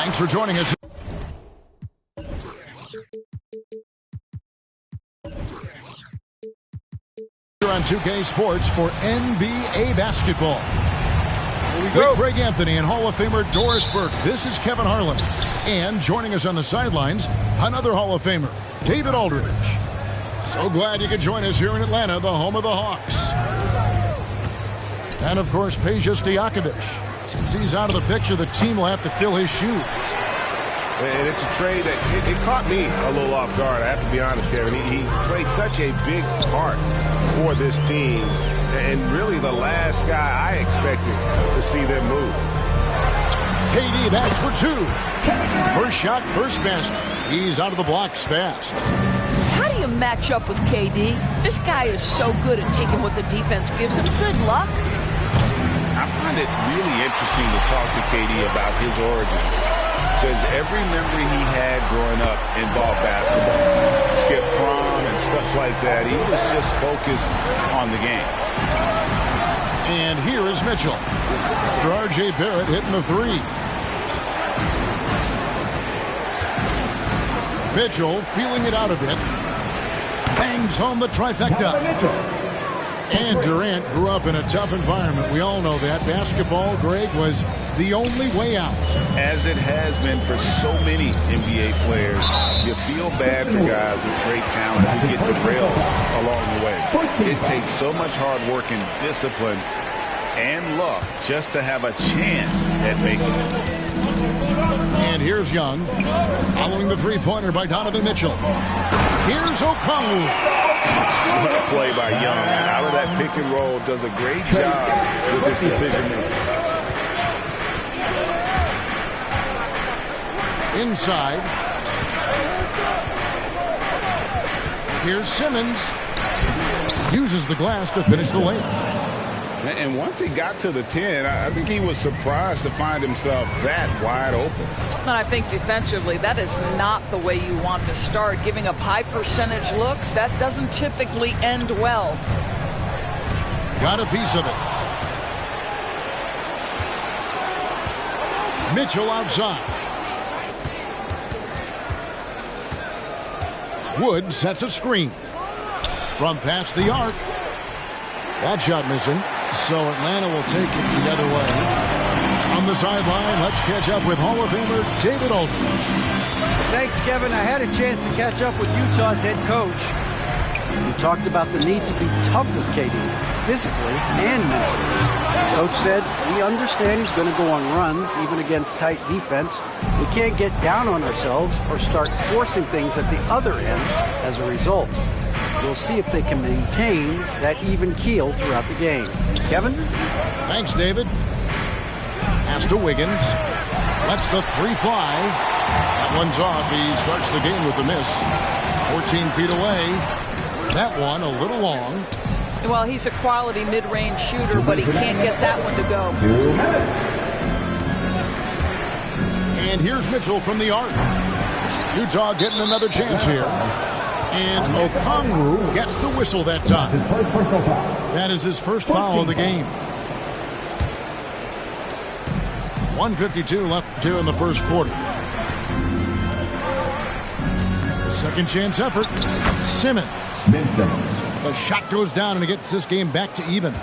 Thanks for joining us. On 2K Sports for NBA basketball. With Greg Anthony and Hall of Famer Doris Burke, this is Kevin Harlan. And joining us on the sidelines, another Hall of Famer, David Aldridge. So glad you could join us here in Atlanta, the home of the Hawks. And of course, Peja Stojakovic. Since he's out of the picture, the team will have to fill his shoes. And it's a trade that it caught me a little off guard. I have to be honest, Kevin. He played such a big part for this team, and really the last guy I expected to see them move. KD backs for two. First shot, first basket. He's out of the blocks fast. How do you match up with KD? This guy is so good at taking what the defense gives him. Good luck. I find it really interesting to talk to KD about his origins. Says every memory he had growing up involved basketball. Skip prom and stuff like that. He was just focused on the game. And here is Mitchell. After R.J. Barrett hitting the three. Mitchell feeling it out a bit. Bangs home the trifecta. And Durant grew up in a tough environment. We all know that. Basketball, Greg, was the only way out. As it has been for so many NBA players, you feel bad for guys with great talent who get derailed along the way. It takes so much hard work and discipline and luck just to have a chance at making it. And here's Young, following the three-pointer by Donovan Mitchell. Here's Okongwu. What a play by Young. Out of that pick and roll, does a great job with this decision making. Inside. Here's Simmons. Uses the glass to finish the layup. And once he got to the 10, I think he was surprised to find himself that wide open. And I think defensively, that is not the way you want to start. Giving up high percentage looks, that doesn't typically end well. Got a piece of it. Mitchell outside. Wood sets a screen. From past the arc. That shot missing. So Atlanta will take it the other way. On the sideline, let's catch up with Hall of Famer David Aldridge. Thanks, Kevin. I had a chance to catch up with Utah's head coach. He talked about the need to be tough with KD, physically and mentally. Coach said, we understand he's going to go on runs, even against tight defense. We can't get down on ourselves or start forcing things at the other end as a result. We'll see if they can maintain that even keel throughout the game. Kevin? Thanks, David. Pass to Wiggins. Lets the three fly. That one's off. He starts the game with a miss. 14 feet away. That one a little long. Well, he's a quality mid-range shooter, but he can't get that one to go. 2 minutes. And here's Mitchell from the arc. Utah getting another chance here. And Okongwu gets the whistle that time. His first personal foul. That is his first foul of the game. 1:52 left here in the first quarter. The second chance effort. Simmons. The shot goes down and it gets this game back to even.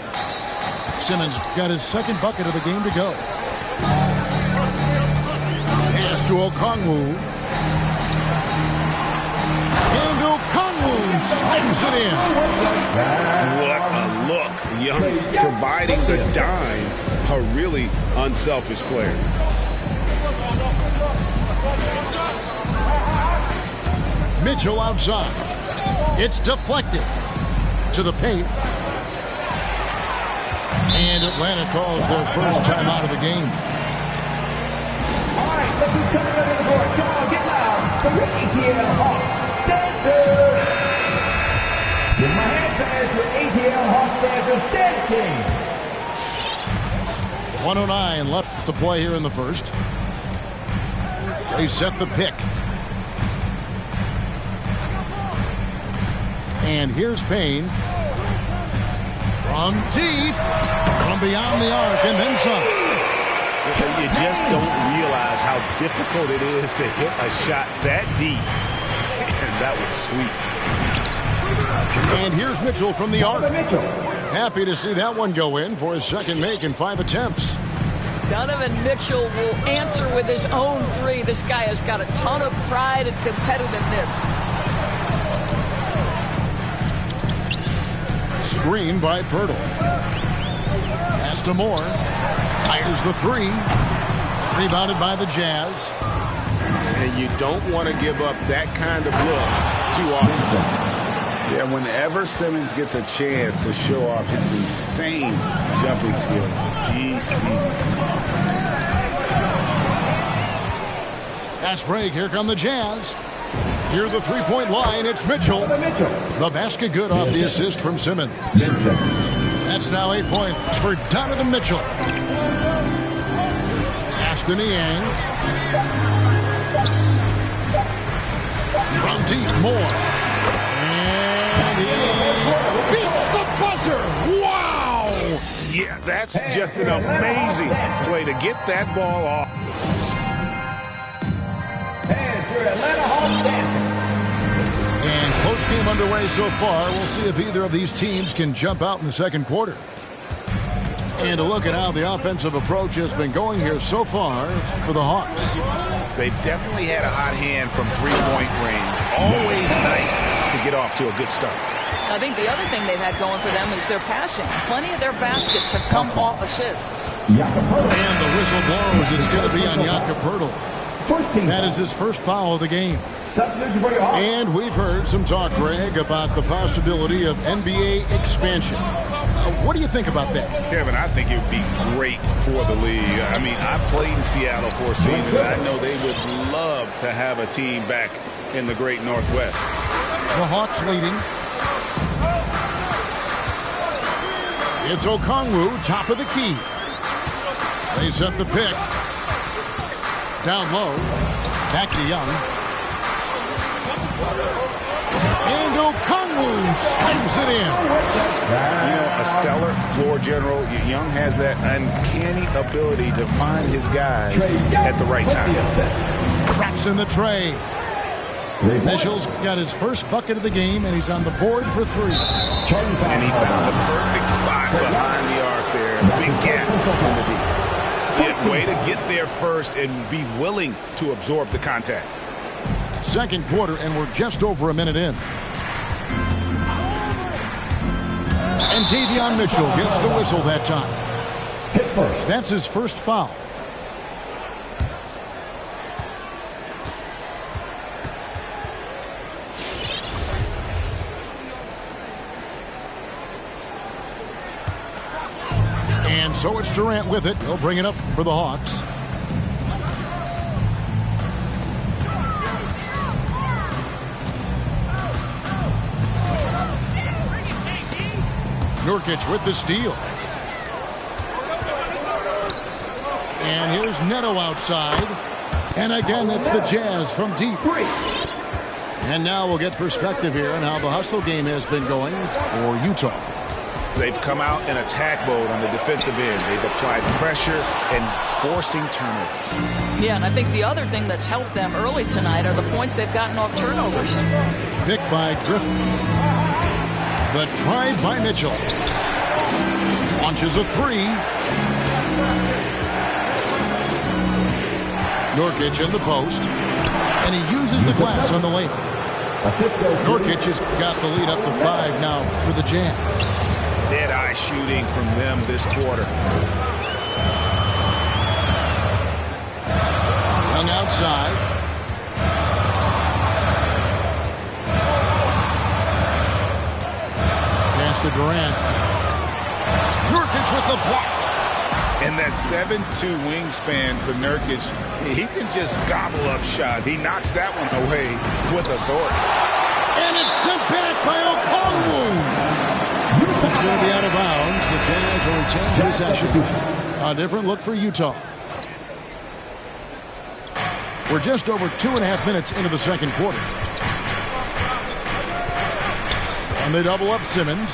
Simmons got his second bucket of the game to go. Pass to Okongwu. And Okongwu slams it in. What a look. Young providing the dime. A really unselfish player. Mitchell outside. It's deflected to the paint. And Atlanta calls their first timeout of the game. All right, look who's coming under the board. Come on, get loud. The ATL Hawks Dancers. Give my hand pass with ATL Hawks Dancers Dance Team. 109 left to play here in the first. They set the pick. And here's Payne. From deep. From beyond the arc and then some. You just don't realize how difficult it is to hit a shot that deep. And that was sweet. And here's Mitchell from the arc. Happy to see that one go in for his second make in 5 attempts. Donovan Mitchell will answer with his own three. This guy has got a ton of pride and competitiveness. Screen by Pirtle. Pass to Moore. Fires the three. Rebounded by the Jazz. And you don't want to give up that kind of look too often. Yeah, whenever Simmons gets a chance to show off his insane jumping skills, he seizes it. Fast break. Here come the Jazz. Near the three-point line, it's Mitchell. The basket good off the assist from Simmons. That's now 8 points for Donovan Mitchell. Pass to Niang. From deep, Moore. And he beats the buzzer. Wow! Yeah, that's just an amazing way to get that ball off. And your Atlanta Hawks dancing. And close game underway so far. We'll see if either of these teams can jump out in the second quarter. And a look at how the offensive approach has been going here so far for the Hawks. They've definitely had a hot hand from three-point range. Always nice to get off to a good start. I think the other thing they've had going for them is their passing. Plenty of their baskets have come off assists. And the whistle blows. It's going to be on Jakob Poeltl. That is his first foul of the game. And we've heard some talk, Greg, about the possibility of NBA expansion. What do you think about that? Kevin, I think it would be great for the league. I mean, I played in Seattle for a season, and I know they would love to have a team back in the great Northwest. The Hawks leading. It's Okongwu, top of the key. They set the pick. Down low. Back to Young. And Okongwu slams it in. You know, a stellar floor general. Young has that uncanny ability to find his guys at the right time. Traps in the tray. Mitchell's got his first bucket of the game, and he's on the board for three. And he found the perfect spot behind the arc there. Big gap in the deep. Yeah, way to get there first and be willing to absorb the contact. Second quarter, and we're just over a minute in. And Davion Mitchell gets the whistle that time. That's his first foul. And so it's Durant with it. He'll bring it up for the Hawks. Nurkic with the steal. And here's Neto outside. And again, it's the Jazz from deep. And now we'll get perspective here on how the hustle game has been going for Utah. They've come out in attack mode on the defensive end. They've applied pressure and forcing turnovers. Yeah, and I think the other thing that's helped them early tonight are the points they've gotten off turnovers. Picked by Griffin. The try by Mitchell. Launches a three. Nurkic in the post. And he uses the glass on the layup. Nurkic has got the lead up to 5 now for the Jazz. Dead-eye shooting from them this quarter. Young outside. Pass to Durant. Nurkic with the block. And that 7'2" wingspan for Nurkic, he can just gobble up shots. He knocks that one away with authority. And it's sent back by Okongwu. It's going to be out of bounds. The Jazz will retain possession. A different look for Utah. We're just over 2.5 minutes into the second quarter. And they double up Simmons.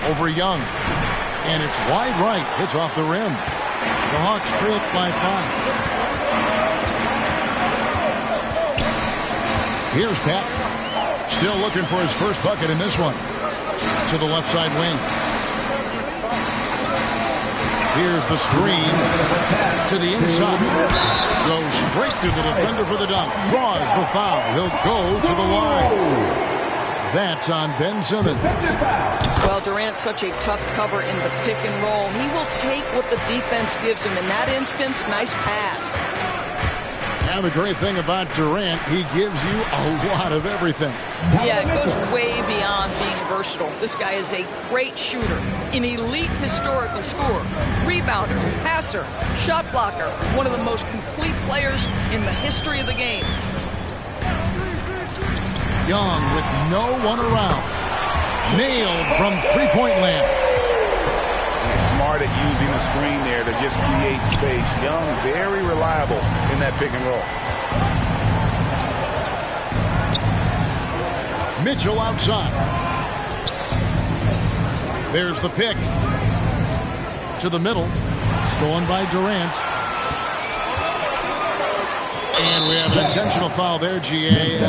Over Young. And it's wide right. It's off the rim. The Hawks trail by 5. Here's Pat. Still looking for his first bucket in this one. To the left side wing. Here's the screen to the inside. Goes straight to the defender for the dunk. Draws the foul. He'll go to the line. That's on Ben Simmons. Well, Durant's such a tough cover in the pick and roll. He will take what the defense gives him. In that instance, nice pass. Now the great thing about Durant, he gives you a lot of everything. Yeah, it goes way beyond being versatile. This guy is a great shooter, an elite historical scorer, rebounder, passer, shot blocker, one of the most complete players in the history of the game. Young with no one around. Nailed from three-point land. Smart at using the screen there to just create space. Young, very reliable in that pick and roll. Mitchell outside. There's the pick. To the middle. Stolen by Durant. And we have an intentional foul there, G.A.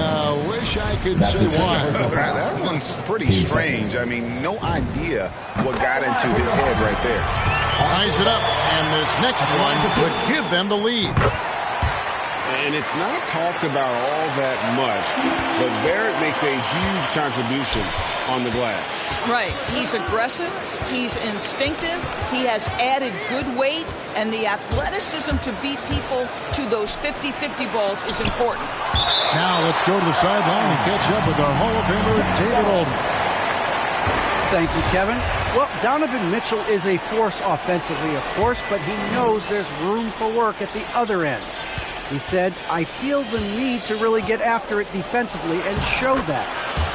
Wish I could say why. That one's pretty strange. I mean, no idea what got into his head right there. Ties it up, and this next one could give them the lead. And it's not talked about all that much, but Barrett makes a huge contribution on the glass. Right. He's aggressive. He's instinctive. He has added good weight, and the athleticism to beat people to those 50-50 balls is important. Now let's go to the sideline and catch up with our Hall of Famer, David Aldridge. Thank you, Kevin. Well, Donovan Mitchell is a force offensively, of course, but he knows there's room for work at the other end. He said, I feel the need to really get after it defensively and show that.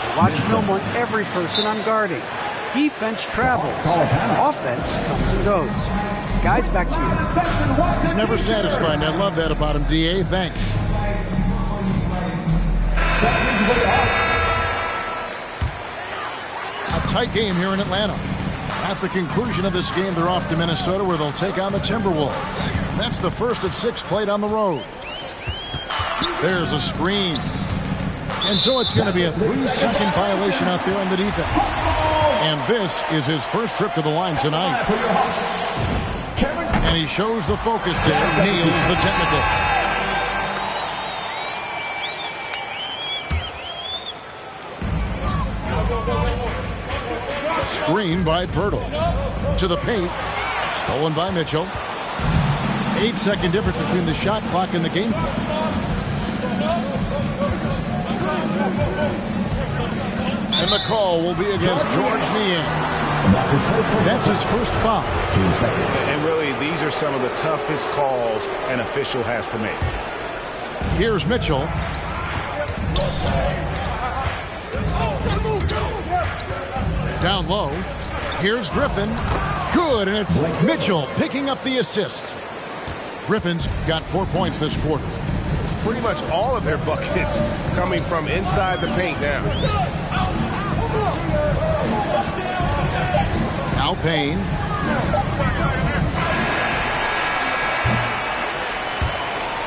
I watch film on every person I'm guarding. Defense travels. Offense comes and goes. Guys, back to you. He's never satisfied. I love that about him, D.A. Thanks. A tight game here in Atlanta. At the conclusion of this game, they're off to Minnesota, where they'll take on the Timberwolves. That's the first of 6 played on the road. There's a screen. And so it's going to be a 3-second violation out there on the defense. And this is his first trip to the line tonight. And he shows the focus there, nails the technical. Screen by Poeltl. To the paint. Stolen by Mitchell. 8-second difference between the shot clock and the game clock. And the call will be against George Niang. That's his first foul. And really, these are some of the toughest calls an official has to make. Here's Mitchell. Down low. Here's Griffin. Good, and it's Mitchell picking up the assist. Griffin's got 4 points this quarter. Pretty much all of their buckets coming from inside the paint now. Now Payne.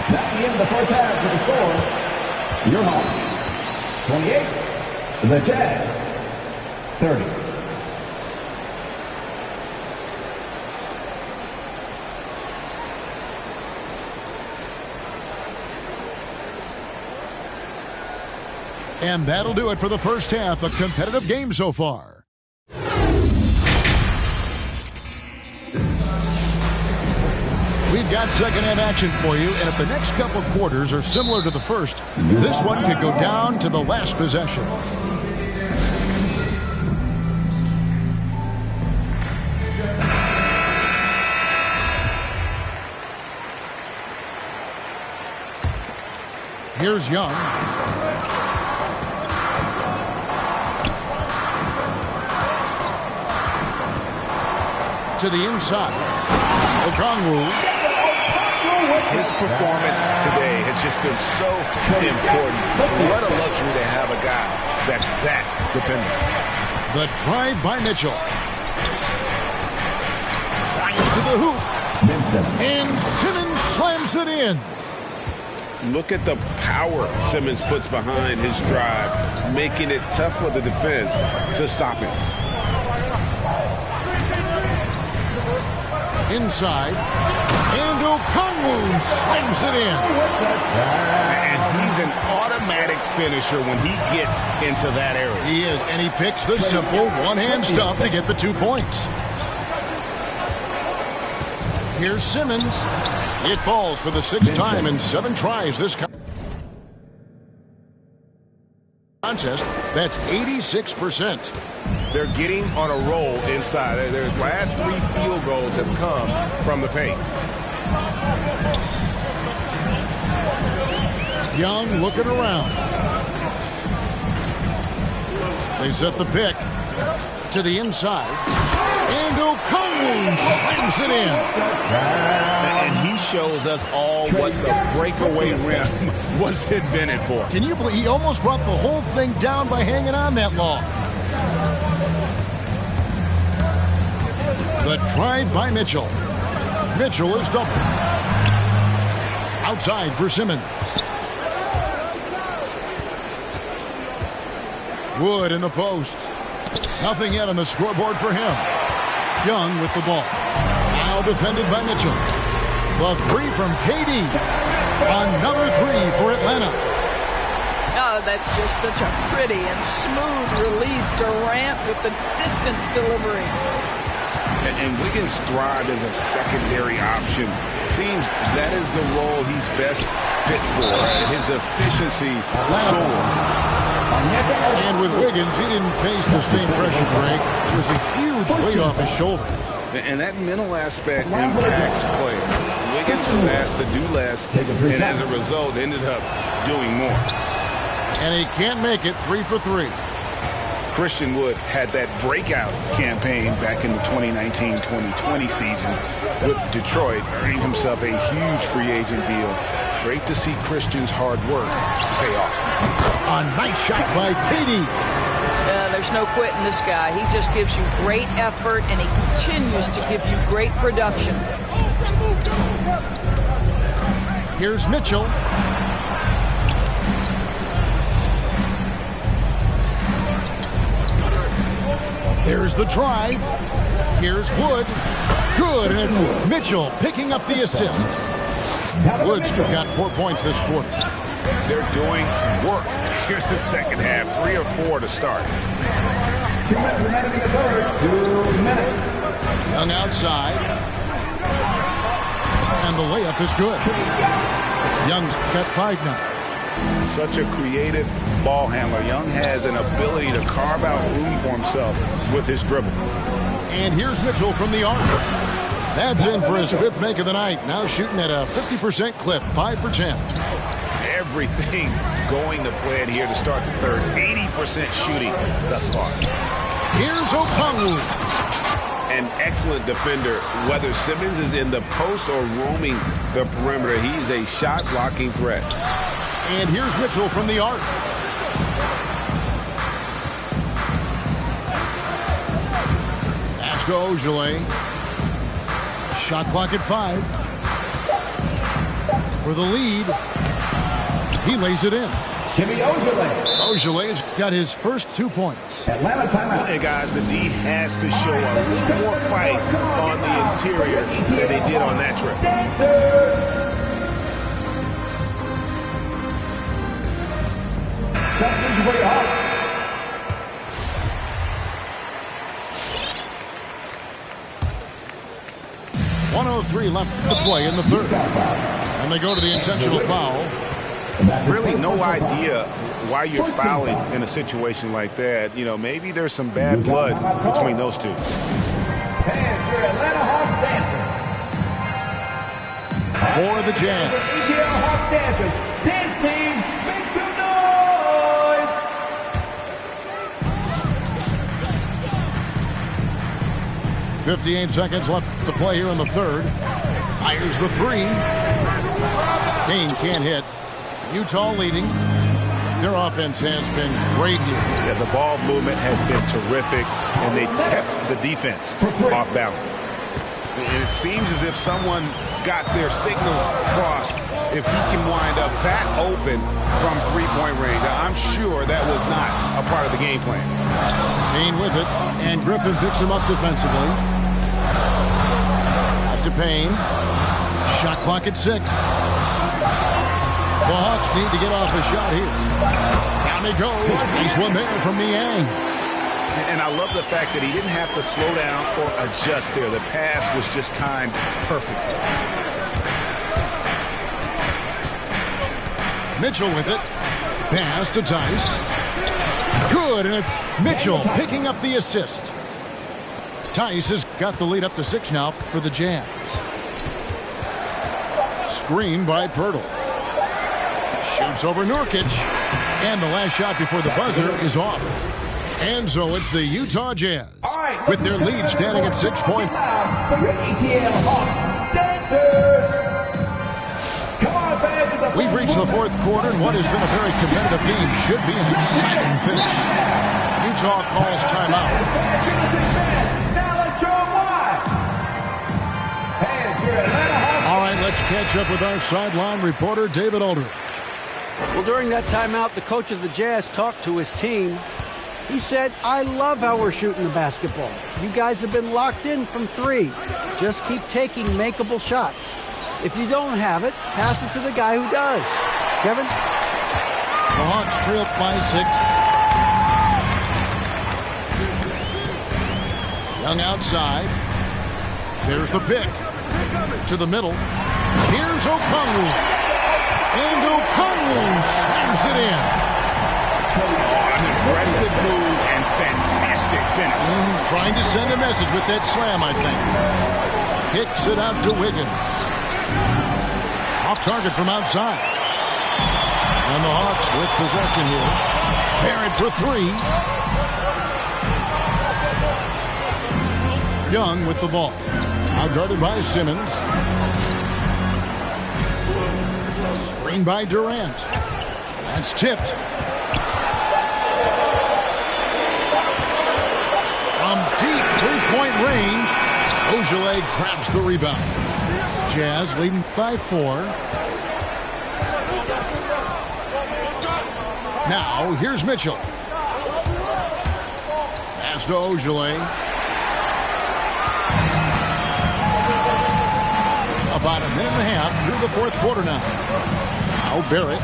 That's the end of the first half with the score. Your Hawks 28, the Jazz 30. And that'll do it for the first half. A competitive game so far. We've got second half action for you, and if the next couple quarters are similar to the first, this one could go down to the last possession. Here's Young. To the inside. Okongwu. His performance today has just been so important. What a luxury to have a guy that's that dependable. The drive by Mitchell. To the hoop. And Simmons slams it in. Look at the power Simmons puts behind his drive, making it tough for the defense to stop him. Inside, and Okongwu slams it in. And he's an automatic finisher when he gets into that area. He is, and he picks the simple one-hand stuff to get the 2 points. Here's Simmons. It falls for the 6th time in 7 tries this contest. That's 86%. They're getting on a roll inside. Their last 3 field goals have come from the paint. Young looking around. They set the pick to the inside. And Okongwu slams it in. And he shows us all what the breakaway rim was invented for. Can you believe he almost brought the whole thing down by hanging on that long? The drive by Mitchell. Mitchell is double. Outside for Simmons. Wood in the post. Nothing yet on the scoreboard for him. Young with the ball. Now defended by Mitchell. The 3 from KD. Another 3 for Atlanta. Oh, that's just such a pretty and smooth release. Durant with the distance delivery. And Wiggins thrived as a secondary option. Seems that is the role he's best fit for. His efficiency soared. And with Wiggins, he didn't face the same pressure break. It was a huge weight off his shoulders. And that mental aspect impacts play. Wiggins was asked to do less, and as a result, ended up doing more. And he can't make it 3 for 3. Christian Wood had that breakout campaign back in the 2019-2020 season with Detroit, earning himself a huge free agent deal. Great to see Christian's hard work pay off. A nice shot by KD. There's no quitting this guy. He just gives you great effort, and he continues to give you great production. Here's Mitchell. There's the drive. Here's Wood. Good, and it's Mitchell picking up the assist. Wood's got 4 points this quarter. They're doing work here in the second half. 3 or 4 to start. 2 minutes remaining in the third. 2 minutes. Young outside. And the layup is good. Young's got 5 now. Such a creative ball handler. Young has an ability to carve out room for himself with his dribble. And here's Mitchell from the arc. That's in for his 5th make of the night. Now shooting at a 50% clip, 5 for 10. Everything going to plan here to start the third. 80% shooting thus far. Here's Okongwu. An excellent defender, whether Simmons is in the post or roaming the perimeter. He's a shot-blocking threat. And here's Mitchell from the arc. Pass to Ojeleye. Shot clock at 5. For the lead. He lays it in. Jimmy Ojeleye. Ojele's got his first 2 points. Atlanta timeout. And guys, the D has to show a little more fight on the interior than they did on that trip. Something's way off. .103 left to play in the third. And they go to the intentional foul. Really no idea why you're fouling in a situation like that. You know, maybe there's some bad blood between those two. Fans, your Atlanta Hawks dancing. For the Jazz. ATL Hawks dancing. Dance team, make some noise. 58 seconds left to play here in the third. Fires the 3. Kane can't hit. Utah leading. Their offense has been great here. Yeah, the ball movement has been terrific, and they've kept the defense off balance. And it seems as if someone got their signals crossed. If he can wind up that open from three-point range, I'm sure that was not a part of the game plan. Payne with it, and Griffin picks him up defensively. Out to Payne. Shot clock at 6. The Hawks need to get off a shot here. Down he goes. Nice one there from Niang. And I love the fact that he didn't have to slow down or adjust there. The pass was just timed perfectly. Mitchell with it. Pass to Tice. Good, and it's Mitchell picking up the assist. Tice has got the lead up to 6 now for the Jazz. Screen by Poeltl. Shoots over Nurkic. And the last shot before the buzzer is off. And so it's the Utah Jazz with their lead standing at 6 points. We've reached the 4th quarter, and what has been a very competitive game should be an exciting finish. Utah calls timeout. Now let's show them why. And your Atlanta Hawks. All right, let's catch up with our sideline reporter, David Aldridge. Well, during that timeout, the coach of the Jazz talked to his team. He said, I love how we're shooting the basketball. You guys have been locked in from 3. Just keep taking makeable shots. If you don't have it, pass it to the guy who does. Kevin? The Hawks trail by 6. Young outside. There's the pick. To the middle. Here's Okongwu. And Okongwu slams it in. An aggressive move and fantastic finish. Trying to send a message with that slam, I think. Kicks it out to Wiggins. Off target from outside. And the Hawks with possession here. Barrett for 3. Young with the ball. Now guarded by Simmons. Screen by Durant. That's tipped. From deep 3-point range, Ogilvy grabs the rebound. Jazz leading by 4. Now, here's Mitchell. Pass to Ogilvy. About a minute and a half through the 4th quarter now. Now Barrett.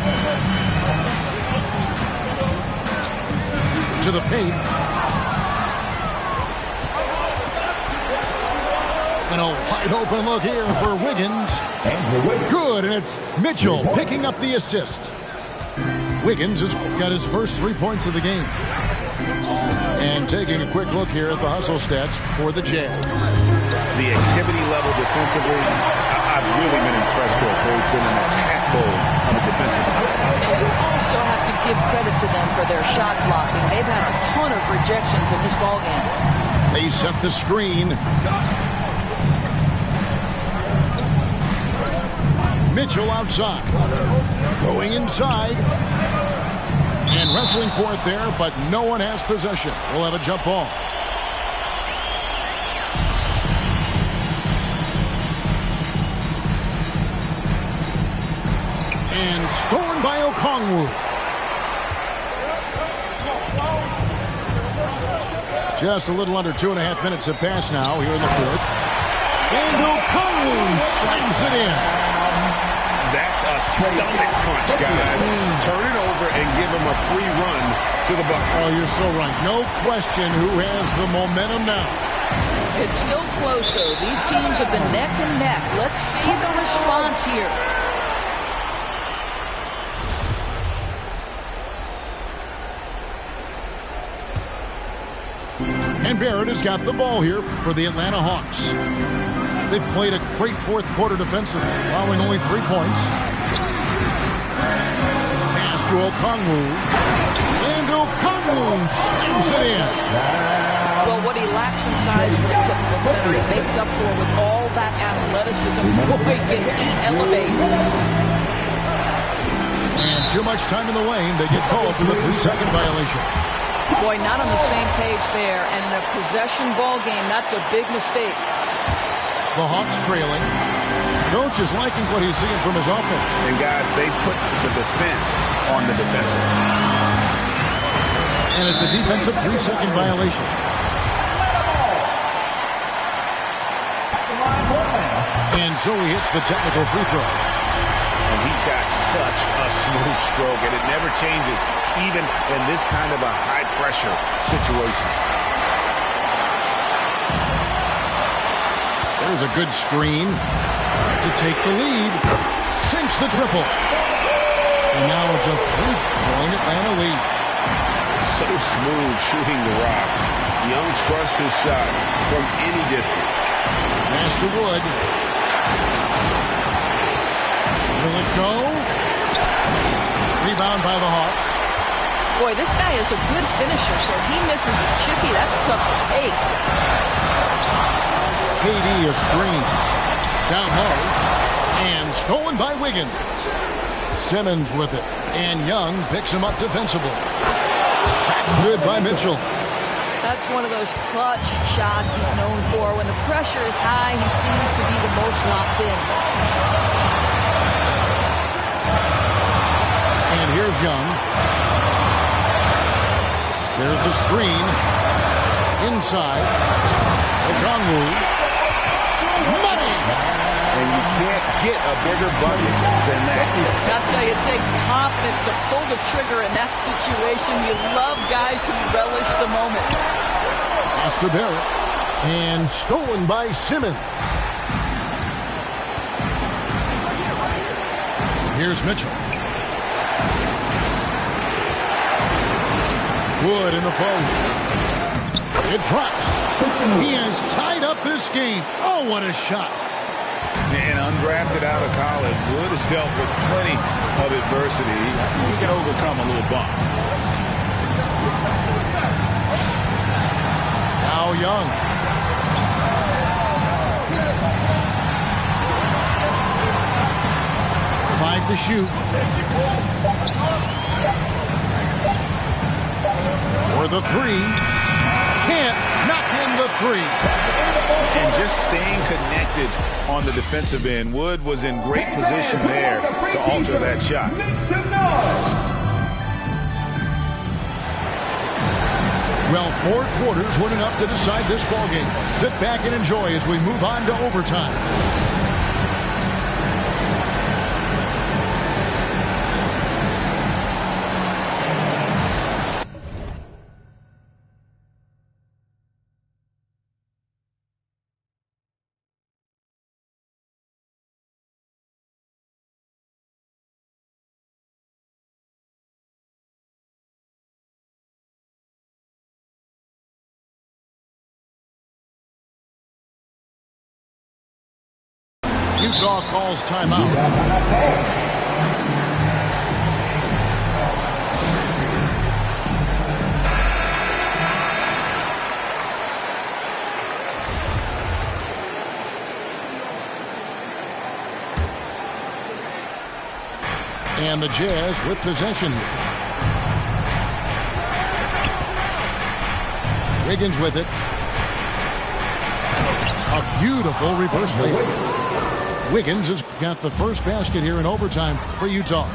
To the paint. And a wide open look here for Wiggins. Good, and it's Mitchell picking up the assist. Wiggins has got his first 3 points of the game. And taking a quick look here at the hustle stats for the Jazz. The activity level defensively, I've really been impressed with. They've been an attack mode on the defensive end. And we also have to give credit to them for their shot blocking. They've had a ton of rejections in this ballgame. They set the screen. Mitchell outside. Going inside. And wrestling for it there, but no one has possession. We'll have a jump ball. And stolen by Okongwu. Just a little under 2.5 minutes have passed now here in the 4th. And Okongwu slams it in. That's a stomach punch, guys. Turn it over and give him a free run to the bucket. Oh, you're so right. No question who has the momentum now. It's still close, though. These teams have been neck and neck. Let's see the response here. And Barrett has got the ball here for the Atlanta Hawks. They've played a great 4th quarter defensively, allowing only 3 points. Pass to Okongwu. And Okongwu slams it in. Well, what he lacks in size for a typical center, he makes up for with all that athleticism. Boy, can he elevate. And too much time in the lane. They get called for the 3-second violation. Boy, not on the same page there. And in a possession ball game, that's a big mistake. The Hawks trailing. Coach is liking what he's seeing from his offense. And guys, they put the defense on the defensive. And it's a defensive 3-second violation. And so he hits the technical free throw. And he's got such a smooth stroke, and it never changes, even in this kind of a high-pressure situation. There's a good screen to take the lead. Sinks the triple. And now it's a 3-point Atlanta lead. So smooth shooting the rock. Young trusts his shot from any distance. Master Wood. Will it go? Rebound by the Hawks. Boy, this guy is a good finisher, so he misses a chippy. That's tough to take. KD a screen. Down low. And stolen by Wiggins. Simmons with it. And Young picks him up defensively. Shot's good by Mitchell. That's one of those clutch shots he's known for. When the pressure is high, he seems to be the most locked in. And here's Young. There's the screen. Inside. Okongwu. Money! And you can't get a bigger bucket than that. I'll tell you, it takes confidence to pull the trigger in that situation. You love guys who relish the moment. Pass to Barrett. And stolen by Simmons. Here's Mitchell. Wood in the post. It drops. He has tied up this game. Oh, what a shot. And undrafted out of college, Wood has dealt with plenty of adversity. He can overcome a little bump. Now Young. Five to shoot. For the three. Can't knock in the three. And just staying connected on the defensive end. Wood was in great position there to alter that shot. Well, 4 quarters weren't enough to decide this ballgame. Sit back and enjoy as we move on to overtime. Utah calls timeout. And the Jazz with possession. Wiggins with it. A beautiful reverse layup. Wiggins has got the first basket here in overtime for Utah.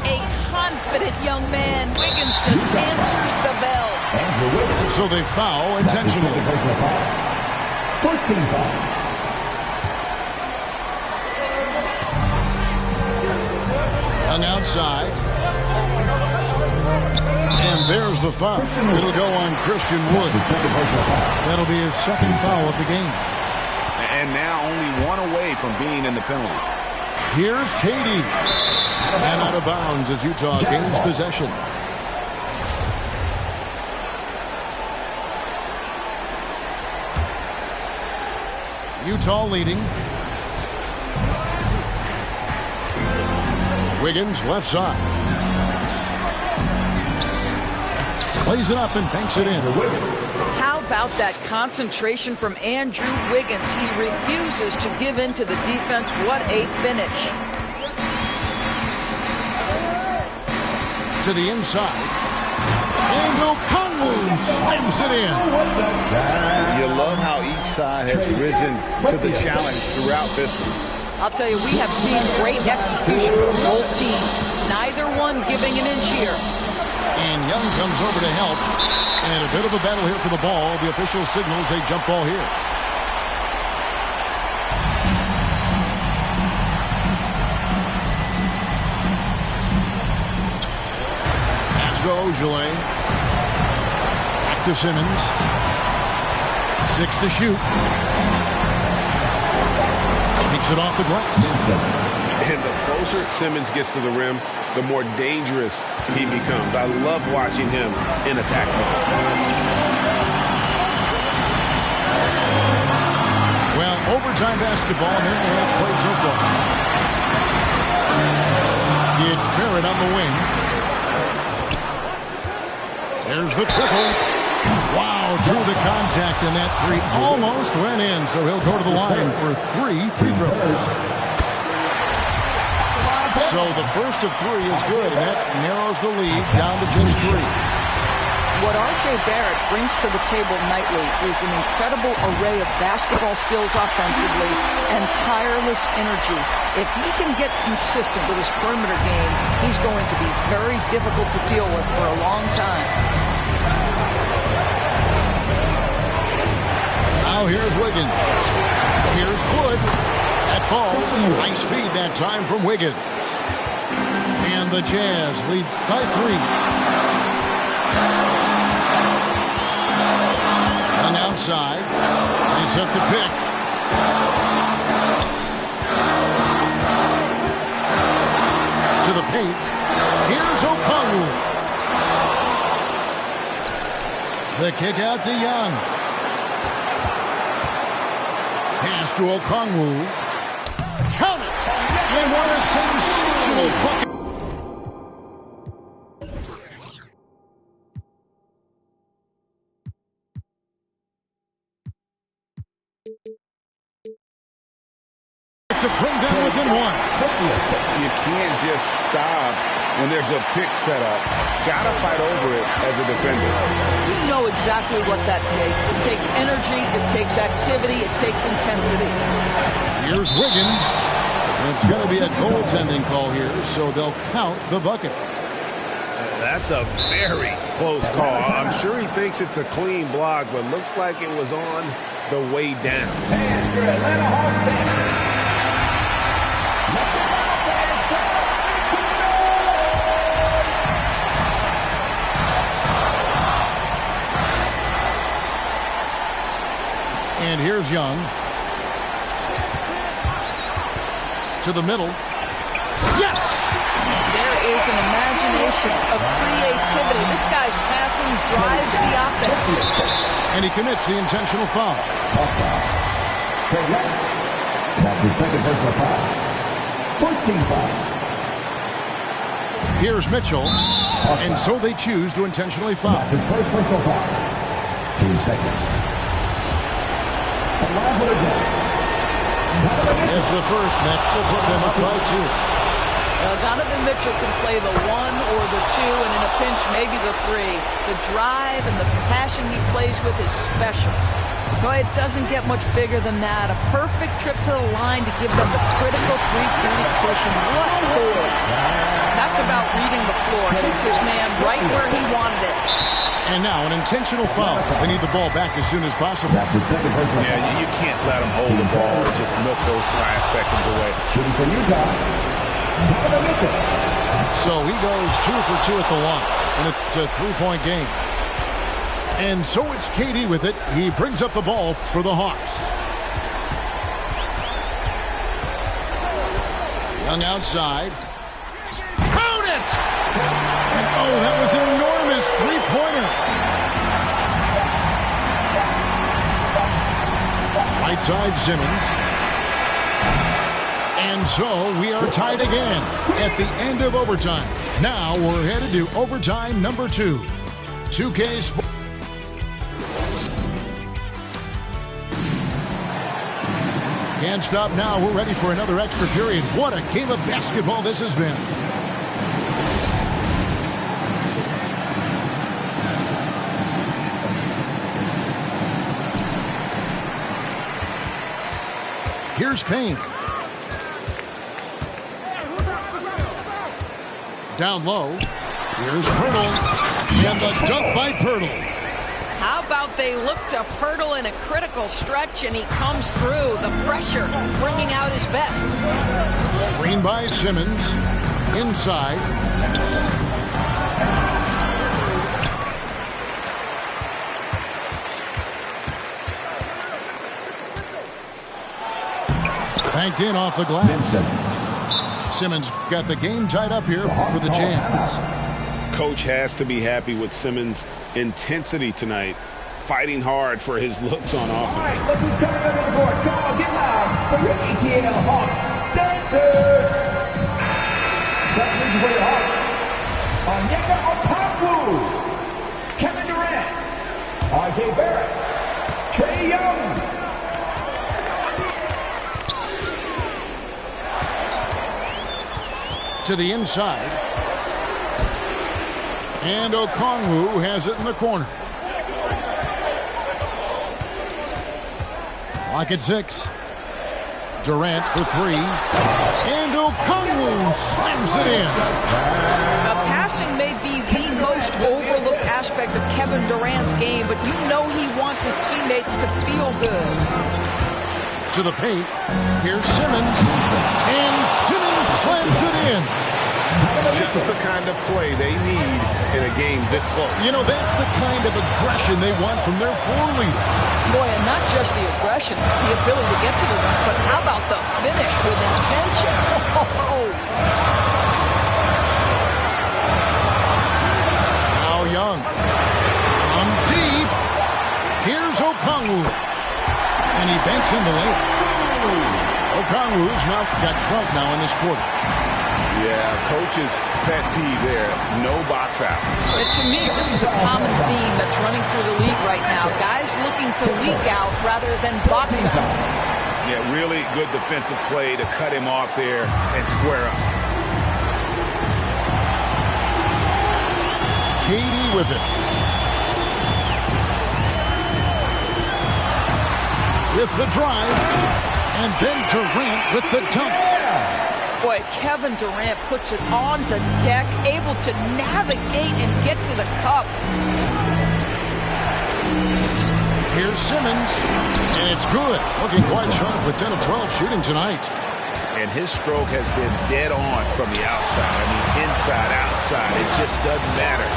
A confident young man. Wiggins just answers the bell. So they foul intentionally. First team foul. Young outside. And there's the foul. It'll go on Christian Wood. That'll be his second foul of the game. And now only one away from being in the penalty. Here's KD. And out of bounds as Utah gains possession. Utah leading. Wiggins left side. Plays it up and banks it in. How about that concentration from Andrew Wiggins? He refuses to give in to the defense. What a finish. To the inside. And Okongwu slams it in. You love how each side has risen to the challenge throughout this one. I'll tell you, we have seen great execution from both teams. Neither one giving an inch here. And Young comes over to help. And a bit of a battle here for the ball. The official signals a jump ball here. Pass to Ojale. Back to Simmons. 6 to shoot. Takes it off the glass. And the closer Simmons gets to the rim, the more dangerous he becomes. I love watching him in attack mode. Well, overtime basketball, and here they have played so far. It's Barrett on the wing. There's the triple. Wow, drew the contact, and that three almost went in, so he'll go to the line for 3 free throws. So the first of 3 is good, and that narrows the lead down to just 3. What R.J. Barrett brings to the table nightly is an incredible array of basketball skills offensively and tireless energy. If he can get consistent with his perimeter game, he's going to be very difficult to deal with for a long time. Now here's Wiggins. Here's Wood. That falls. Nice feed that time from Wiggins. And the Jazz lead by 3. And outside, they set the pick. To the paint. Here's Okongwu. The kick out to Young. Pass to Okongwu. Count it! And what a sensational bucket. To bring them within 1. You can't just stop when there's a pick set up. Gotta fight over it as a defender. You know exactly what that takes. It takes energy, it takes activity, it takes intensity. Here's Wiggins. It's going to be a goaltending call here, so they'll count the bucket. That's a very close call. I'm sure he thinks it's a clean block, but looks like it was on the way down. And your Atlanta Hawks fans. And here's Young. To the middle. Yes! There is an imagination of creativity. This guy's passing drives the offense. And he commits the intentional foul. That's his second personal foul. First team foul. Here's Mitchell. And so they choose to intentionally foul. That's his first personal foul. Team second. It's the first that will put them up by 2. Donovan Mitchell can play the 1 or the 2, and in a pinch, maybe the 3. The drive and the passion he plays with is special. Boy, it doesn't get much bigger than that. A perfect trip to the line to give them the critical 3-point push, and what poise. That's about reading the floor. Hits his man right where he wanted it. And now an intentional foul. They need the ball back as soon as possible. That's his second personal foul. Yeah, you can't let them hold the ball or just milk those last seconds away. Shooting for Utah. Donovan Mitchell. So he goes 2 for 2 at the line. And it's a 3-point game. And so it's KD with it. He brings up the ball for the Hawks. Young outside. Count it! And oh, that was an enormous 3-pointer. Right side Simmons. And so we are tied again at the end of overtime. Now we're headed to overtime number 2. 2K Sports. Can't stop now. We're ready for another extra period. What a game of basketball this has been. Here's Payne. Down low. Here's Pirtle. And the dunk by Pirtle. How about they look to Pirtle in a critical stretch, and he comes through. The pressure bringing out his best. Screen by Simmons. Inside. Banked in off the glass. Simmons got the game tied up here for the Jazz. Coach has to be happy with Simmons' intensity tonight, fighting hard for his looks on offense. All right, look who's coming under the board. Come on, get loud for your ATL Hawks dancers. Second for the Hawks. Onyeka Okongwu, Kevin Durant, R.J. Barrett, Trae Young. To the inside. And Okongwu has it in the corner. Clock at 6. Durant for 3. And Okongwu slams it in. Passing may be the most overlooked aspect of Kevin Durant's game, but you know he wants his teammates to feel good. To the paint. Here's Simmons. And Simmons slams it in. Just the kind of play they need in a game this close. You know, that's the kind of aggression they want from their floor leader. Boy, and not just the aggression, the ability to get to the rim, but how about the finish with intention? Now Young. From deep. Here's Okongwu. And he banks in the layup. Okongwu's now got Trump now in this quarter. Yeah, coach's pet peeve there. No box out. And to me, this is a common theme that's running through the league right now. Guys looking to leak out rather than box out. Yeah, really good defensive play to cut him off there and square up. Katie with it. With the drive. And then Durant with the dunk. Boy, Kevin Durant puts it on the deck, able to navigate and get to the cup. Here's Simmons, and it's good. Looking quite sharp with 10 of 12 shooting tonight. And his stroke has been dead on from the outside. I mean, inside, outside, it just doesn't matter.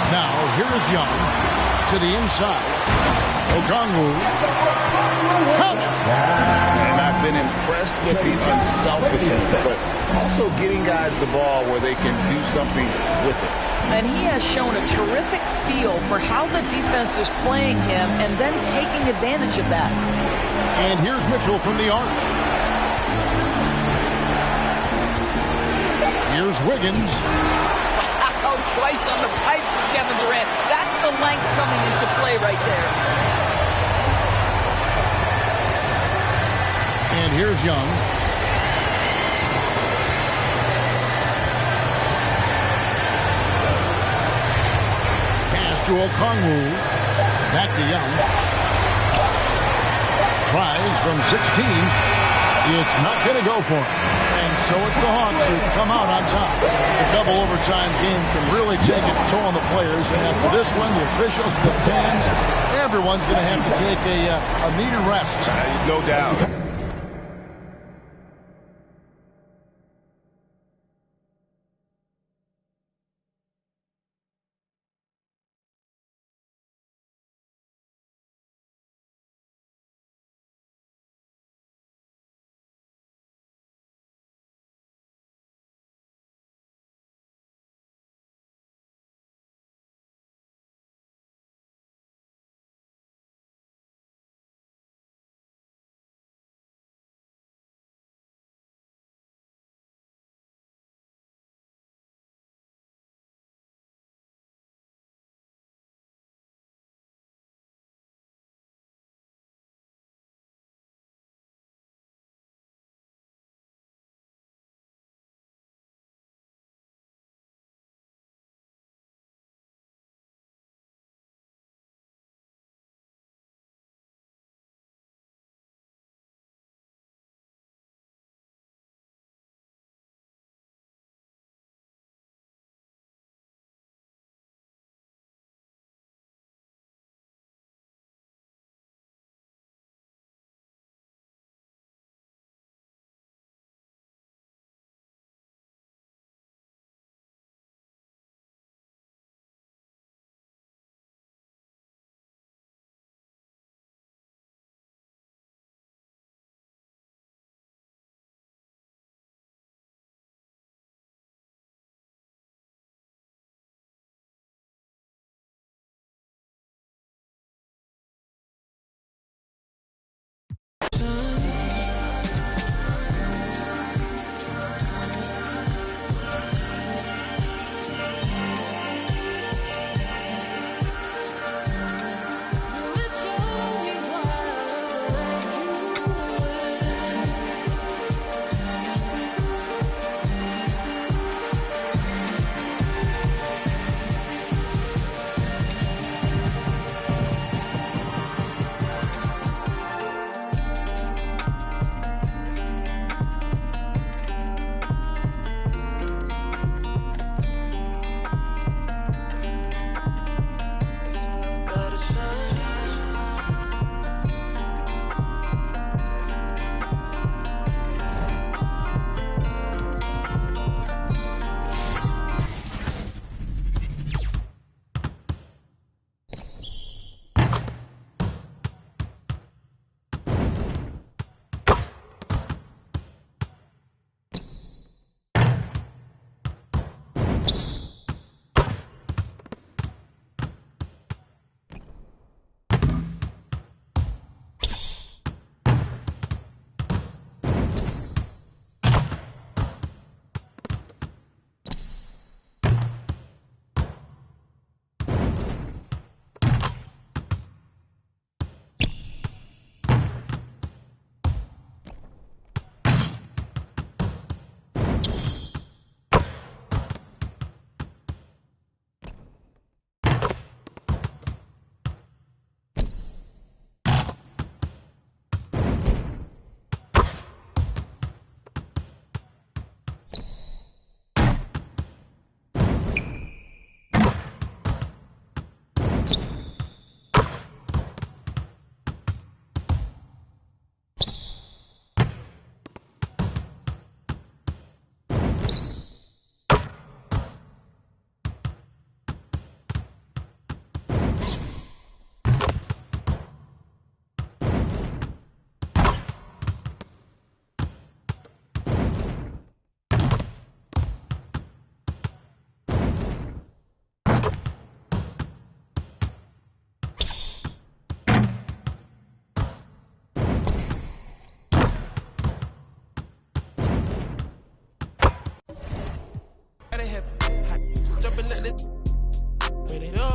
Now, here is Young to the inside. Okongwu. And I've been impressed with the unselfishness, but also getting guys the ball where they can do something with it. And he has shown a terrific feel for how the defense is playing him and then taking advantage of that. And here's Mitchell from the arc. Here's Wiggins. Wow, twice on the pipes for Kevin Durant. That's the length coming into play right there. And here's Young. Pass to Okongwu. Back to Young. Tries from 16. It's not going to go for him. And so it's the Hawks who come out on top. The double overtime game can really take its toll on the players. And after this one, the officials, the fans, everyone's going to have to take a needed rest. No doubt.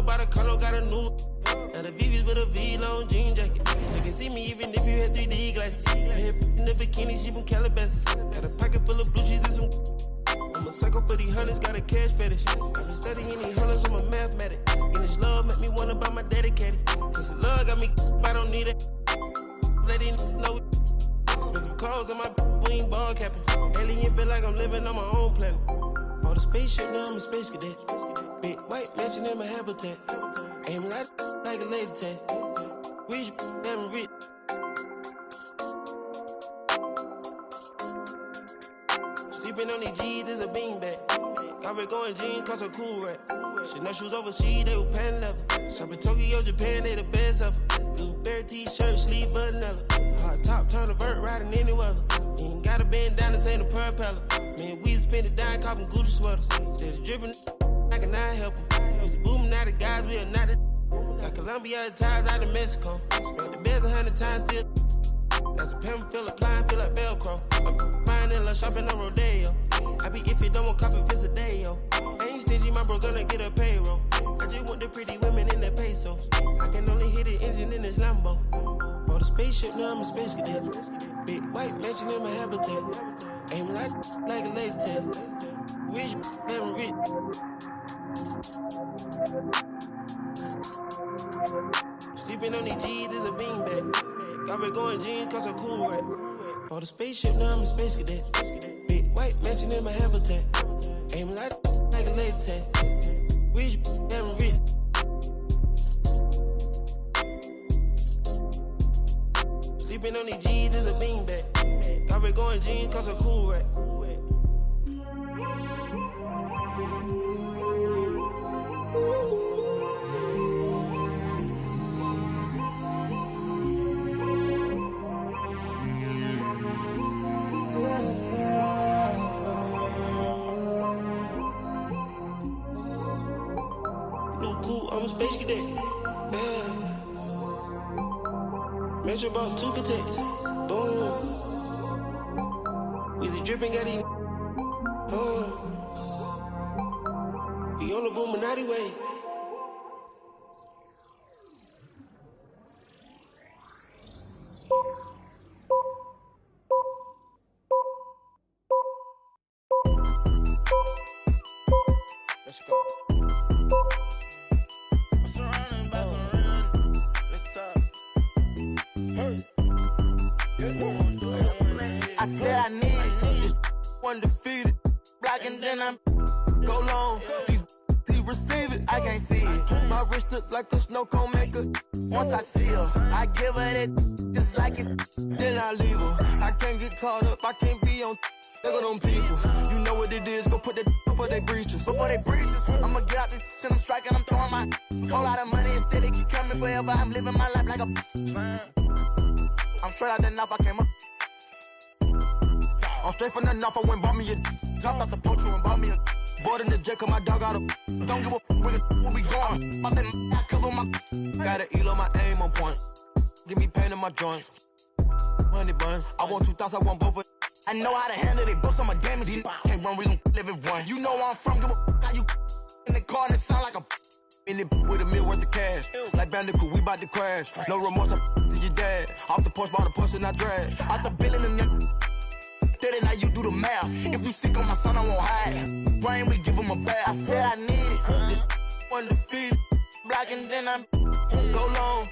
by the color, got a new. Now the VV's with a V-long jean jacket. You can see me even if you had 3D glasses. Head in the bikini, she from Calabasas. Got a pocket full of blue cheese and some. I'm a psycho for these hundreds, got a cash fetish. I've been studying these hundreds, I'm a mathematic. And this love make me wanna buy my daddy caddy. This love got me, I don't need it. Let these know. Expensive clothes on my wing ball capping. Alien feel like I'm living on my own planet. Bought a spaceship, now I'm a space cadet. Big white mansion in my habitat. Aim like a laser tag. Rich, damn rich. Sleeping on these G's is a beanbag. Got red going jeans, cost a cool rack. Chanel shoes overseas, they were pan leather. Shop in Tokyo, Japan, they the best ever. Blueberry t-shirt, sleeve vanilla. Hot top, turn a vert, riding any weather. Ain't gotta bend down, this ain't a propeller. Man, we spend it down, copping Gucci sweaters. Said it's dripping, I cannot help him. Used to boom, now the guys, we are not the. Got Colombia ties out of Mexico. Spent the beds 100 times still. Got some pimp, feel applying, feel like Velcro. I'm buying in love, shopping on Rodeo. I be if you don't want copy, visit day, yo. Ain't stingy, my bro gonna get a payroll. I just want the pretty women in the pesos. I can only hit the engine in this Lambo. Bought a spaceship, now I'm a space cadet. Big white mansion in my habitat. Aim like a laser tag. Rich, damn rich. Sleeping on these G's is a beanbag. Got red going jeans, cost a cool rack. Bought a spaceship, now I'm a space cadet. Big white mansion in my habitat. Aim like a laser tag. Rich, damn rich. Sleeping on these G's is a beanbag. Got red going jeans, cost a cool rack. I'm a space cadet. Yeah. Metro bought 2 protects. Boom. Weezy dripping, got him. He on the Illuminati way. Let's go. I said I need this undefeated. Blocking, then I'm go long. He receive it, I can't see it. My wrist look like a snow cone maker. Once I see her, I give her that just like it. Then I leave her. I can't get caught up, I can't be on. Look at them people. You know what it is, go put that before they breaches. Before they breaches, I'ma get out this shit, I'm striking, I'm throwing my whole lot of money instead it keep coming forever. I'm living my life like a. I'm straight out the knife, I came up. I'm straight from the knife, I went bought me a. Dropped out the poacher and bought me a. Bought in the jet, cause my dog out a. Don't give a when the where we going. About that I cover my. Gotta eat on my aim on point. Give me pain in my joint. Honey bun, I want 2,000, I want both of. I know how to handle it, both on my damage. These can't run, we gon' live it one. You know where I'm from, give a how you in the car and it sound like a. In it with $1 million worth of cash. Like Bandicoot, we bout to crash. No remorse, I'm to your dad. Off the porch, bought a push and I drag. Out the billing and then. Steady, now you do the math. If you sick on my son, I won't hide. Brain, we give him a bath. I said I need it. This undefeated. Blocking, then I'm go long.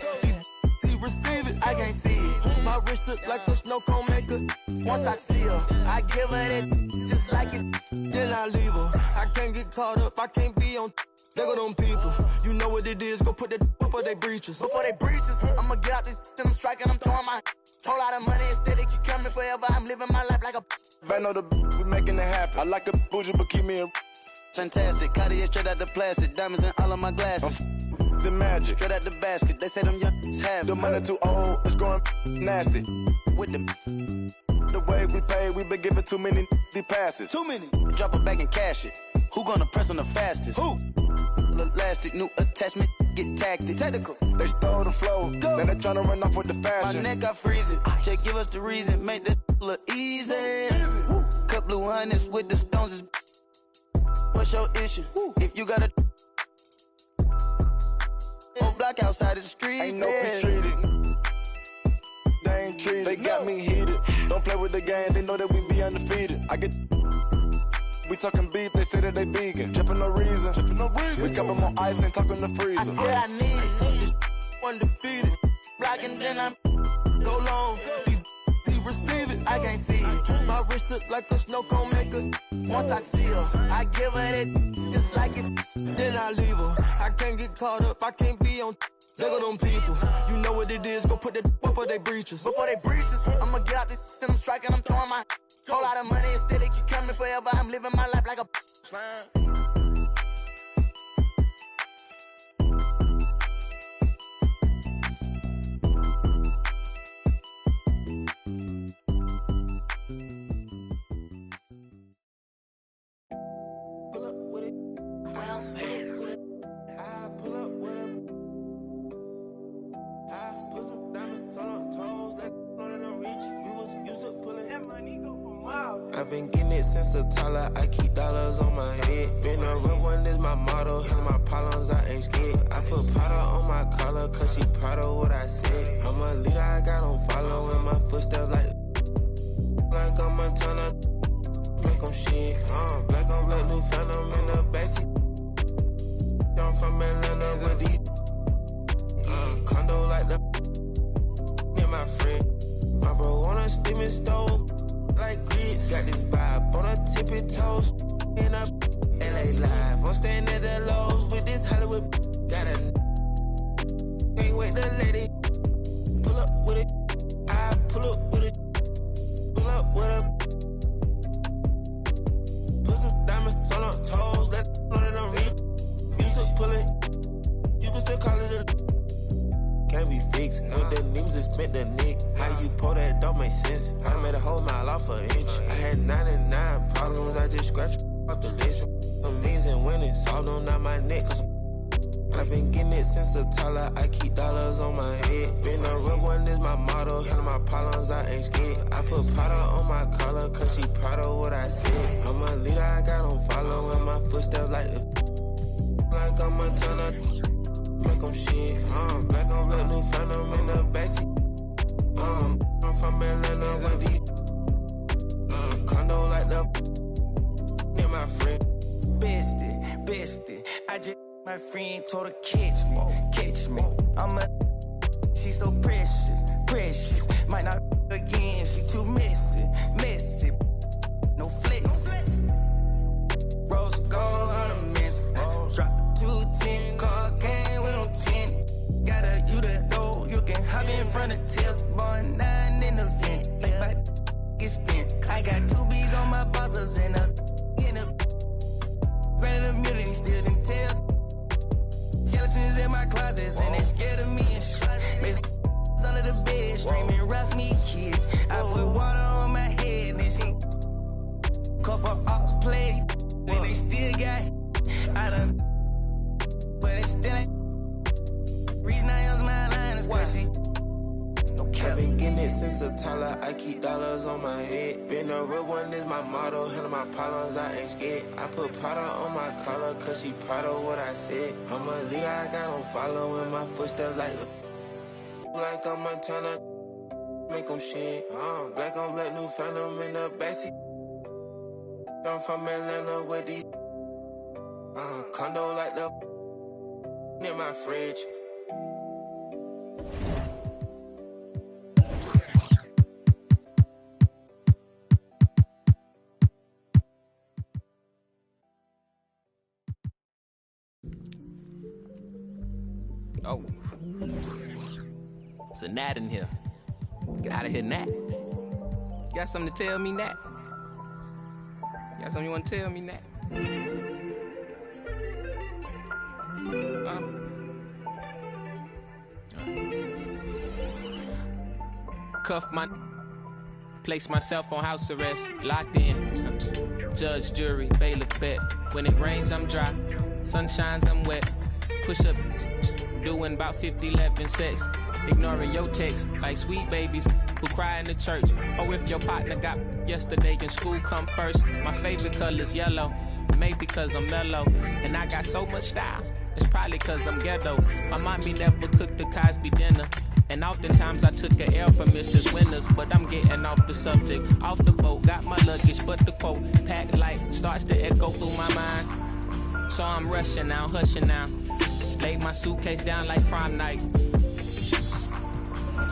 He receive it, I can't see it. My wrist look like a snow cone maker. Once I see her, I give her that just like it. Then I leave her. I can't get caught up, I can't be on. Look at them people. You know what it is, go put that before they breaches. Before they breaches, I'ma get out this shit, I'm striking, I'm throwing my whole lot of money instead it keep coming forever. I'm living my life like a. I know the we making it happen. I like a bougie, but keep me a. Fantastic, Cartier straight out the plastic, diamonds in all of my glasses. The magic, straight out the basket, they say them young have the money too old, it's growing nasty. With them, the way we pay, we been giving too many passes. Too many. Drop it back and cash it. Who gonna press on the fastest? Who? Elastic, new attachment, get tactic. Technical. They stole the flow, then they tryna run off with the fashion. My neck got freezing. Just give us the reason, make this look easy. Cut blue hundreds with the stones is. What's your issue? If you got a. on block outside the street. Ain't no peace treated. They ain't treated. They got me heated. Don't play with the game. They know that we be undefeated. I get. We talking beef. They say that they vegan. Tripping no reason. We cup them on ice and talking the freezer. I said I need it. Undefeated. Blocking then I'm go long. He receive it. I can't see it. My wrist look like a snow cone maker. Once I see her, I give her that just like it. Then I leave her. I can't get caught up. I can't be on. Look at them people. You know what it is. Go put that before they breaches. I'ma get out this and I'm striking. I'm throwing my whole lot of money. Instead they keep coming forever. I'm living my life like a slime. I've been getting it since a toddler, I keep dollars on my head. Been a real one is my motto, handle my problems, I ain't scared. I put powder on my collar, cause she proud of what I said. I'm a leader, I got on follow in my footsteps like I'm Montana, make them shit. Black on black, new phantom in the backseat. I'm from Atlanta with these condo like the near my friend. My bro on a steaming stove. Like grits, got this vibe on her tippy toes. In a LA live, I'm staying at the Lowe's with this Hollywood. Got a can't wait the lady. Pull up with it, I pull up with it. Pull up with her. Put some diamonds on her toes, let on it on read. Used to pull it, you can still call it a. Can't be fixed, with the names and spent the nick. How you pull that don't make sense. I made a whole mile off an inch. I had 99 problems, I just scratched off the list. Amazing winning, solved on out my neck. Cause I've been getting it since a toddler, I keep dollars on my head. Been a real one is my motto, handle my problems, I ain't scared. I put powder on my collar, cause she proud of what I said. I'm a leader, I got on follow in my footsteps like the like I'm Montana. Make them shit, black on black, new phantom in the backseat. I'm from Atlanta with these condo like the near my friend. Bestie, I just my friend told her catch me. I'm a, she so precious. Might not again, she too messy. No flex. Rose gold ornaments, drop 210, car came with no 10. Got a you the door, you can hop in front of tip. Born 9 in the vent, like my get spent. I got 2 B's on my bosses in a granted immunity, still didn't tell. Skeletons in my closets and they scared of me and shit. Under the bed, screaming, rock me, kid. I put water on my head and she couple ox played. Then they still got I done, but they still ain't. Reason I use my line is cause she no cap. I've been getting it since a toddler, I keep dollars on my head. Been a real one is my motto, handle my problems, I ain't scared. I put powder on my collar, cause she proud of what I said. I'm a leader, I got on follow in my footsteps like I'm Montana, make them shit. Black on black, new phantom in the backseat. I'm from Atlanta with these condo like the near my fridge. Oh. It's a gnat in here. Get out of here, gnat. You got something to tell me, gnat? You got something you want to tell me, gnat? Cuff my... Place myself on house arrest. Locked in. Judge, jury, bailiff, bet. When it rains, I'm dry. Sun shines, I'm wet. Push up... Doing about 50, 11 sex. Ignoring your text like sweet babies who cry in the church. Or if your partner got yesterday in school come first. My favorite color's yellow. Maybe because I'm mellow. And I got so much style. It's probably cause I'm ghetto. My mommy never cooked the Cosby dinner. And oftentimes I took an L from Mrs. Winters, but I'm getting off the subject. Off the boat, got my luggage, but the quote, packed light, starts to echo through my mind. So I'm rushing now, hushing now. Laid my suitcase down like prom night.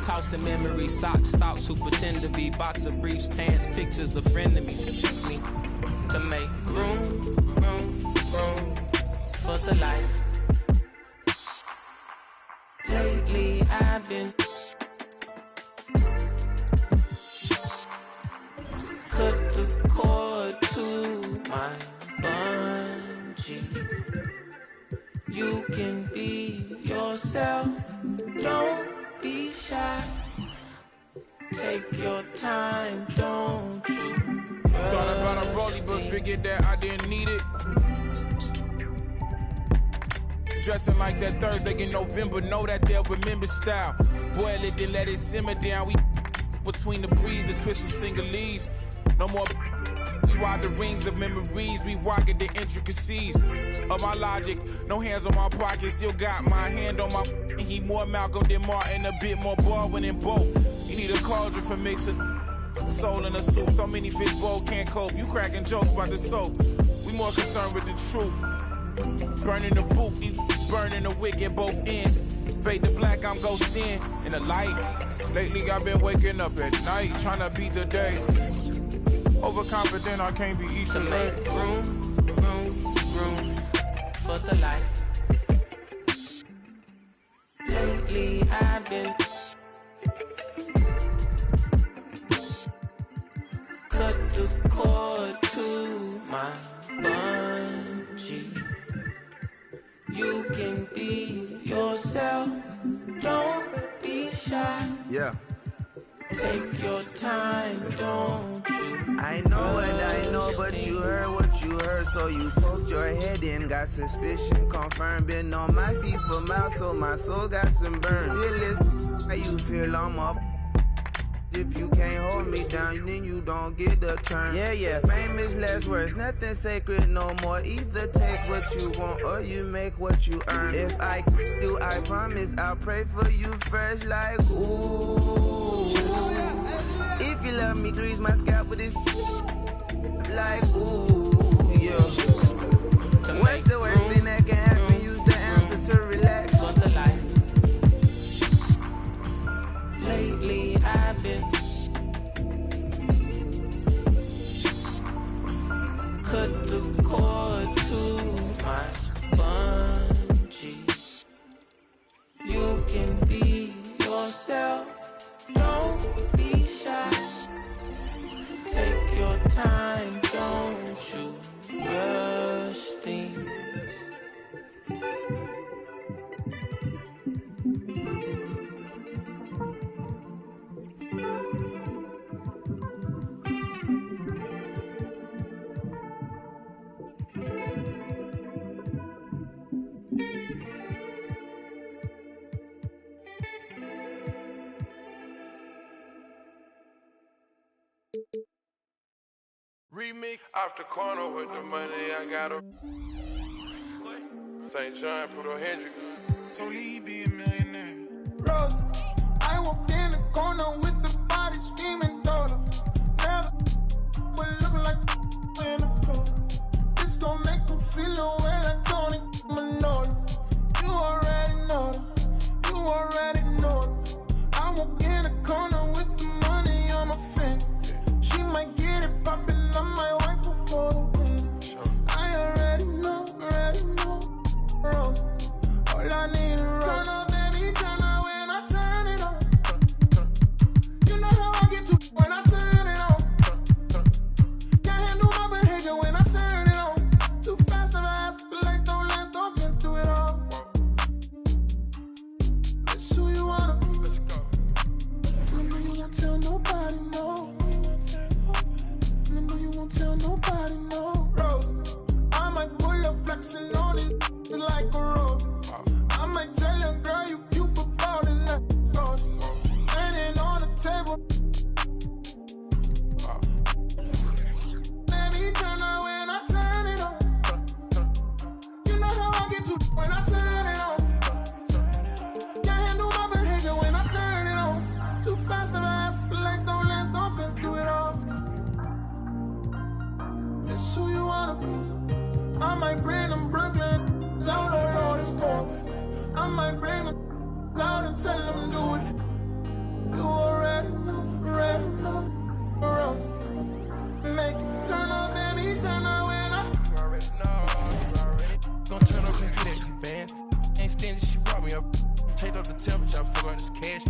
Tossing memories, socks, thoughts who pretend to be boxer briefs, pants, pictures of frenemies. Me to make room for the light. Lately I've been cut the cord to my bungee. You can be yourself, don't be shy. Take your time, don't you? Thought about a rollie, but figured that I didn't need it. Dressing like that Thursday in November, know that they'll remember style. Boil it, then let it simmer down. We between the breeze, the twist of singlese. No more. We ride the rings of memories. We rocket the intricacies of my logic. No hands on my pocket, still got my hand on my. He more Malcolm than Martin, a bit more Baldwin than both. You need a cauldron for mixing soul in a soup. So many fish bowl can't cope. You cracking jokes about the soap. We more concerned with the truth. Burning the booth, these burning the wick at both ends. Fade to black, I'm ghosting in the light. Lately I've been waking up at night, trying to beat the day. Overconfident, I can't be easy. To make room for the light. Lately I've been cut the cord to my bungee. You can be yourself, don't be shy. Yeah. Take your time, don't you? I know what I know, but you heard what you heard, so you poked your head in, got suspicion confirmed. Been on my feet for miles, so my soul got some burn. Still is how you feel I'm up. If you can't hold me down, then you don't get a turn. Yeah, famous last words, nothing sacred no more. Either take what you want or you make what you earn. If I do, I promise I'll pray for you fresh like ooh. If you love me, grease my scalp with this like ooh, yeah. What's the worst thing that can happen? Use the answer to relax. For the light. Lately I've been cut the cord to my bungee. You can be yourself, don't be shy. Take your time, don't you rush things. Remix off the corner with the money I got up. St. John, Pluto Hendrix. Told he be a millionaire. Rose, I walked in the corner with the body screaming dollar. Never would look like in the floor. This gon' make them feel the way like Tony Manolo. You already know them. You already know them. I walk in the corner with the money on my finger. She might get it poppin'. My wife will for the win. I already know, bro. All I need is turn up, baby, turn might bring them Brooklyn out on all this corners. I might bring them out and tell them do it. You already know, Rose. Make it turn up, baby, turn up when I. You already know. Gonna turn up and get that advance. Ain't stingy, she brought me up. Change up the temperature, I forgot this cash.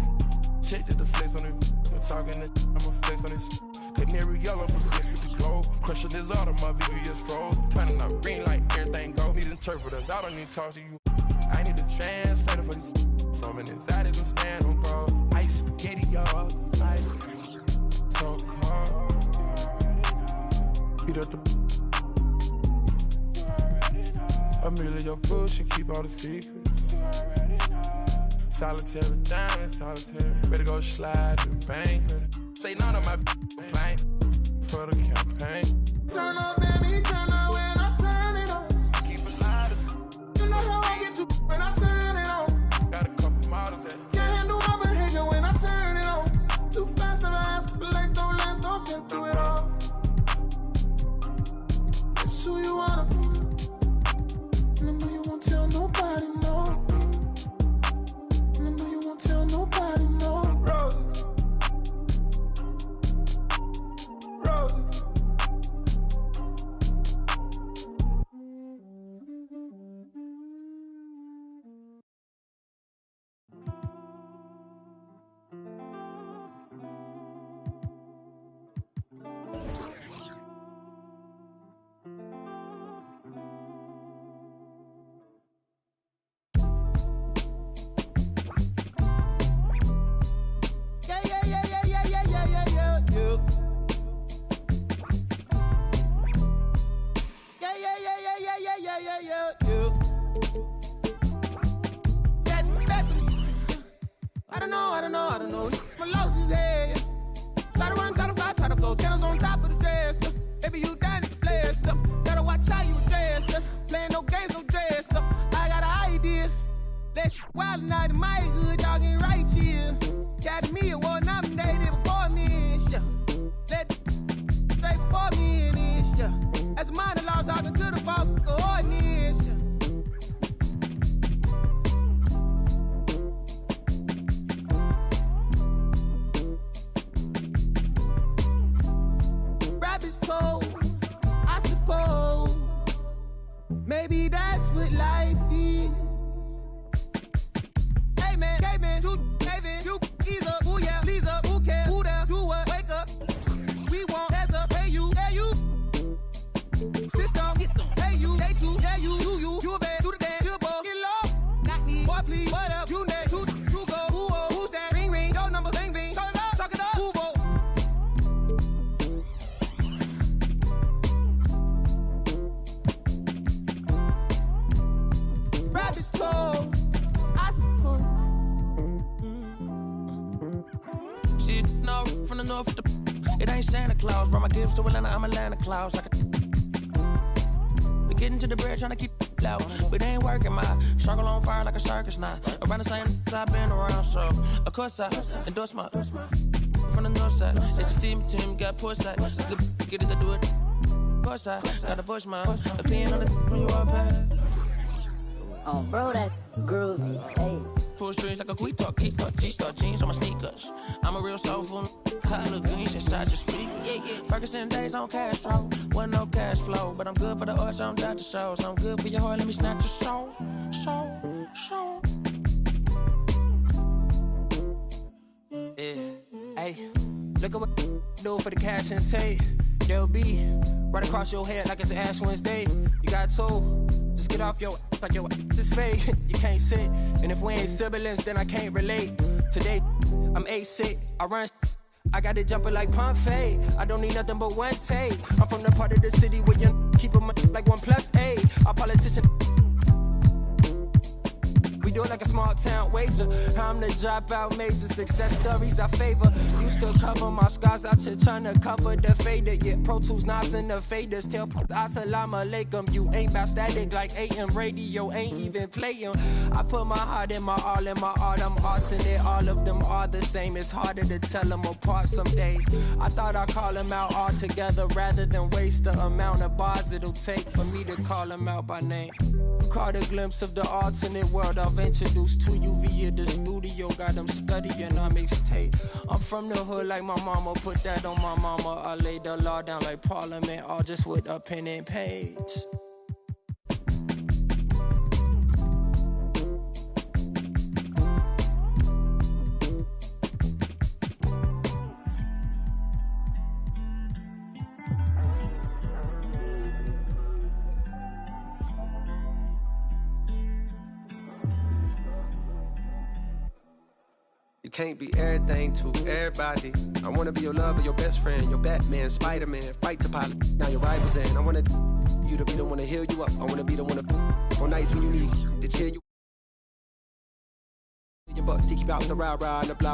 Check the flex on it. I'm talking this, I'ma flex on this. Canary yellow, flex with the globe. Crushing this auto, my VVS froze. Turning up green like everything go. Need interpreters, I don't need to talk to you. I need a translator for this. Some anxieties and stand on bro. Ice spaghetti, y'all. Ice. So cold. Beat up the. Amelia, your food, she keep all the secrets. Solitary diamond, solitary. Better go slide and bang. Say none of my complaint for the campaign. Turn up, baby, turn up when I turn it on. Keep it louder. You know how I get to when I turn it on. Got a couple models that can't handle my behavior when I turn it on. Too fast and I ask, but life don't last, don't get through it all. It's who you wanna be. And I know you won't tell nobody, no. And I know you won't tell nobody, no. Roses. Roses. I don't know. My loss is head. Try to run, try to fly, try to flow. Channels on top of the dress. Baby, you down to play stuff. Gotta watch how you address. Playing no games, no dress stuff. I got an idea. That shit wild night in my hood, y'all getting right here. Got me award nominated before me and shit. Let straight before me and shit. That's a monologue talking to the fucking audience. I suppose maybe that's what life is. Hey man, you ease up, ooh yeah, please up, who cares, who there, do what, wake up. We want hands up, hey you, system, hey you, they too, yeah you a bad, do the dance, you a ball, get low, not me, boy please, what up, you next, who go, who's that, ring, your number, bling, talk it up, who vote. Rabbit's toe, I suppose. Shit, no, from the north, it ain't Santa Claus. Brought my gifts to Atlanta, I'm Atlanta Claus. We getting to the bread, trying to keep it loud. But it ain't working, my struggle on fire like a circus now. Around the same I've been around, so of course I endorse my from the north side. It's a steam team, got poor side. Get it to do it. Course I gotta voice my opinion on the when you are bad. Oh, bro, that groovy. Hey. Pull strings like a quick talk, G-star jeans on my sneakers. I'm a real soulful collard greens inside your speakers. Ferguson days on Castro, wasn't no cash flow, but I'm good for the arts, I'm down to shows. I'm good for your heart, let me snatch your soul. Yeah, hey, look at what do for the cash and take. They'll be right across your head like it's an Ash Wednesday. You got two, just get off your like your is fake. You can't sit, and if we ain't siblings, then I can't relate. Today, I'm 8-6, I run, I got it jumping like Pompeii. I don't need nothing but one take. I'm from the part of the city where you keep them like 1+8. Our politician We do it like a small town wager. I'm the dropout major. Success stories I favor. Used to cover my scars out here trying to cover the fader. Yeah, Pro Tools, Nas, and the faders. Tell Assalamu alaikum. You ain't bout static like AM radio. Ain't even playing. I put my heart in my all in my art. I'm arting it. All of them are the same. It's harder to tell them apart some days. I thought I'd call them out all together rather than waste the amount of bars it'll take for me to call them out by name. Caught a glimpse of the alternate world I've introduced to you via the studio. Got them studying on mixtape. I'm from the hood like my mama, put that on my mama. I laid the law down like Parliament, all just with a pen and page. Can't be everything to everybody. I wanna be your lover, your best friend, your Batman, Spider-Man, fight the pilot, now your rivals in. I wanna you to be the one to heal you up. I wanna be the one to on nights when you need to cheer you. Your butt to keep out the rah-rah and the blah.